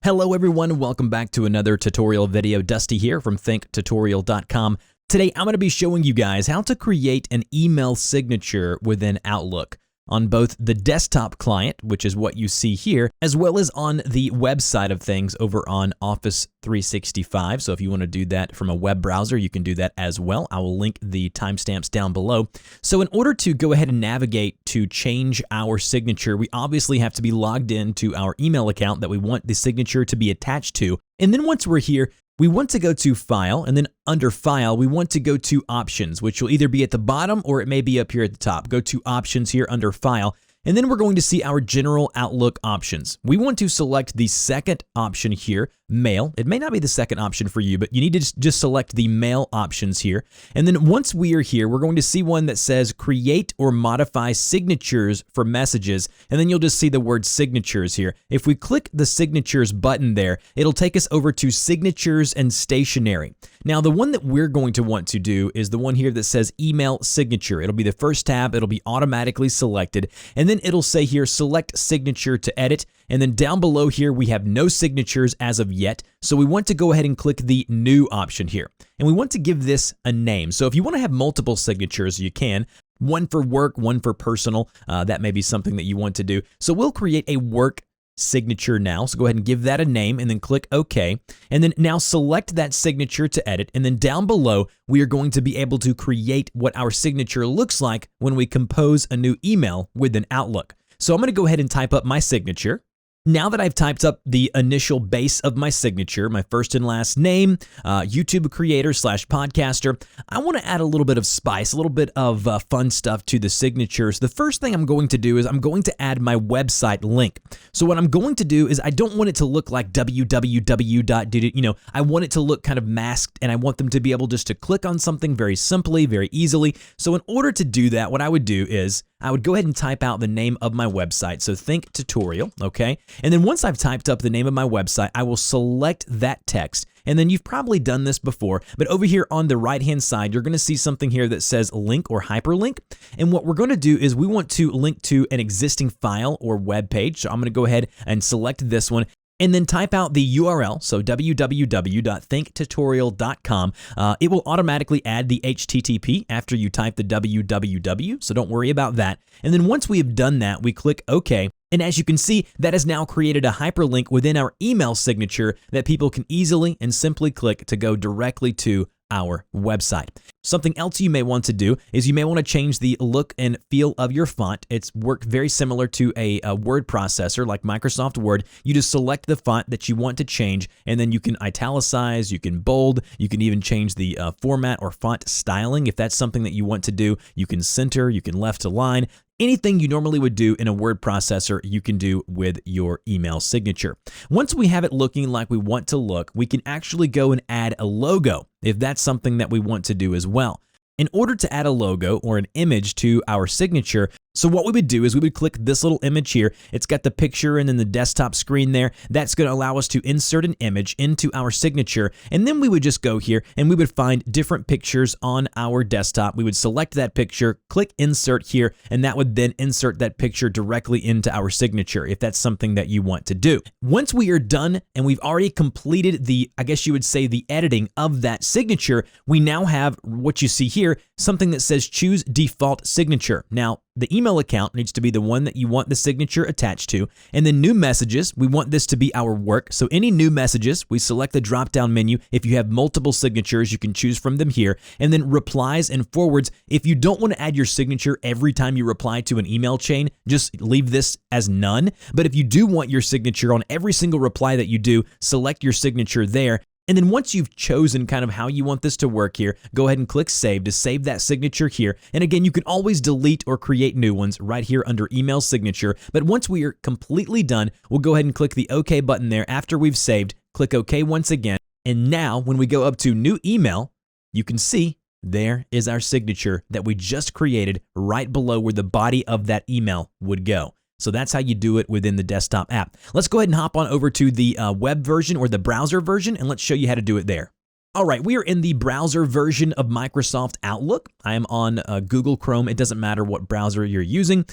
Hello everyone, welcome back to another tutorial video. Dusty here from thinktutorial.com. Today I'm going to be showing you guys how to create an email signature within Outlook on both the desktop client, which is what you see here, as well as on the web side of things over on Office 365. So if you want to do that from a web browser, you can do that as well. I will link the timestamps down below. So in order to go ahead and navigate to change our signature, we obviously have to be logged into our email account that we want the signature to be attached to. And then once we're here, we want to go to File, and then under File, we want to go to Options, which will either be at the bottom or it may be up here at the top. Go to Options here under File, and then we're going to see our General Outlook options. We want to select the second option here, Mail. It may not be the second option for you, but you need to just select the Mail options here. And then once we are here, we're going to see one that says Create or Modify Signatures for Messages, and then you'll just see the word Signatures here. If we click the Signatures button there, it'll take us over to Signatures and Stationery. Now, the one that we're going to want to do is the one here that says Email Signature. It'll be the first tab. It'll be automatically selected, and then it'll say here, Select Signature to edit. And then down below here, we have no signatures as of yet. So we want to go ahead and click the New option here. And we want to give this a name. So if you want to have multiple signatures, you can. One for work, one for personal. That may be something that you want to do. So we'll create a work signature now. So go ahead and give that a name and then click OK. And then now select that signature to edit. And then down below, we are going to be able to create what our signature looks like when we compose a new email within Outlook. So I'm going to go ahead and type up my signature. Now that I've typed up the initial base of my signature, my first and last name, YouTube creator / podcaster, I want to add a little bit of spice, a little bit of fun stuff to the signatures. The first thing I'm going to do is I'm going to add my website link. So what I'm going to do is I don't want it to look like www. I want it to look kind of masked, and I want them to be able just to click on something very simply, very easily. So in order to do that, what I would do is I would go ahead and type out the name of my website. So Think Tutorial, okay? And then once I've typed up the name of my website, I will select that text. And then you've probably done this before, but over here on the right-hand side, you're going to see something here that says link or hyperlink. And what we're going to do is we want to link to an existing file or web page. So I'm going to go ahead and select this one. And then type out the URL, so www.thinktutorial.com. It will automatically add the HTTP after you type the www, so don't worry about that. And then once we have done that, we click OK. And as you can see, that has now created a hyperlink within our email signature that people can easily and simply click to go directly to our website. Something else you may want to do is you may want to change the look and feel of your font. It's work very similar to a word processor like Microsoft Word. You just select the font that you want to change, and then you can italicize, you can bold, you can even change the format or font styling. If that's something that you want to do, you can center, you can left align. Anything you normally would do in a word processor, you can do with your email signature. Once we have it looking like we want to look, we can actually go and add a logo if that's something that we want to do as well. In order to add a logo or an image to our signature, so what we would do is we would click this little image here. It's got the picture and then the desktop screen there. That's going to allow us to insert an image into our signature. And then we would just go here and we would find different pictures on our desktop. We would select that picture, click insert here, and that would then insert that picture directly into our signature if that's something that you want to do. Once we are done and we've already completed the, I guess you would say, the editing of that signature, we now have what you see here, something that says choose default signature. Now, the email account needs to be the one that you want the signature attached to. And then new messages, we want this to be our work. So any new messages, we select the drop-down menu. If you have multiple signatures, you can choose from them here. And then replies and forwards, if you don't want to add your signature every time you reply to an email chain, just leave this as none. But if you do want your signature on every single reply that you do, select your signature there. And then once you've chosen kind of how you want this to work here, go ahead and click Save to save that signature here. And again, you can always delete or create new ones right here under Email Signature. But once we are completely done, we'll go ahead and click the OK button there after we've saved. Click OK once again. And now when we go up to New Email, you can see there is our signature that we just created right below where the body of that email would go. So that's how you do it within the desktop app. Let's go ahead and hop on over to the web version or the browser version, and let's show you how to do it there. All right, we are in the browser version of Microsoft Outlook. I am on Google Chrome. It doesn't matter what browser you're using.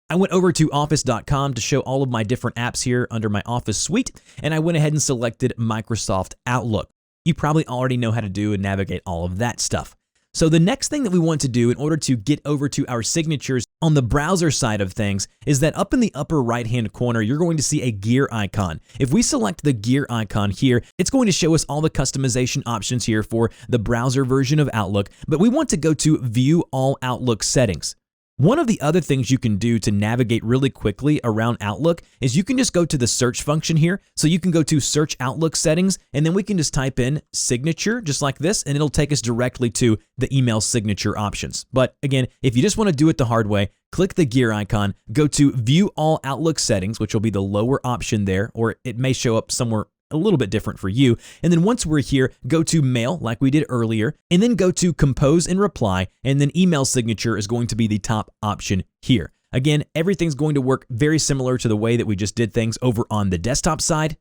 I went over to office.com to show all of my different apps here under my Office suite, and I went ahead and selected Microsoft Outlook. You probably already know how to do and navigate all of that stuff. So the next thing that we want to do in order to get over to our signatures on the browser side of things is that up in the upper right-hand corner, you're going to see a gear icon. If we select the gear icon here, it's going to show us all the customization options here for the browser version of Outlook, but we want to go to View All Outlook Settings. One of the other things you can do to navigate really quickly around Outlook is you can just go to the search function here. So you can go to Search Outlook Settings, and then we can just type in Signature just like this, and it'll take us directly to the email signature options. But again, if you just want to do it the hard way, click the gear icon, go to View All Outlook Settings, which will be the lower option there, or it may show up somewhere a little bit different for you. And then once we're here, go to Mail like we did earlier, and then go to Compose and Reply, and then Email Signature is going to be the top option here. Again, everything's going to work very similar to the way that we just did things over on the desktop side.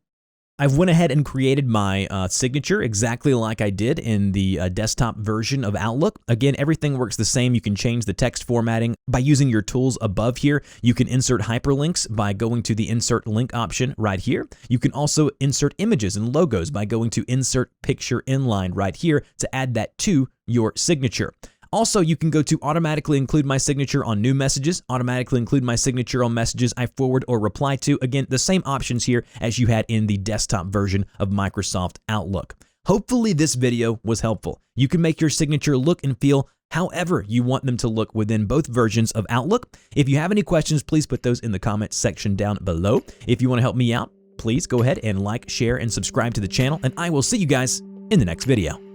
I've went ahead and created my signature exactly like I did in the desktop version of Outlook. Again, everything works the same. You can change the text formatting by using your tools above here. You can insert hyperlinks by going to the Insert Link option right here. You can also insert images and logos by going to Insert Picture Inline right here to add that to your signature. Also, you can go to automatically include my signature on new messages, automatically include my signature on messages I forward or reply to. Again, the same options here as you had in the desktop version of Microsoft Outlook. Hopefully this video was helpful. You can make your signature look and feel however you want them to look within both versions of Outlook. If you have any questions, please put those in the comments section down below. If you want to help me out, please go ahead and like, share, and subscribe to the channel, and I will see you guys in the next video.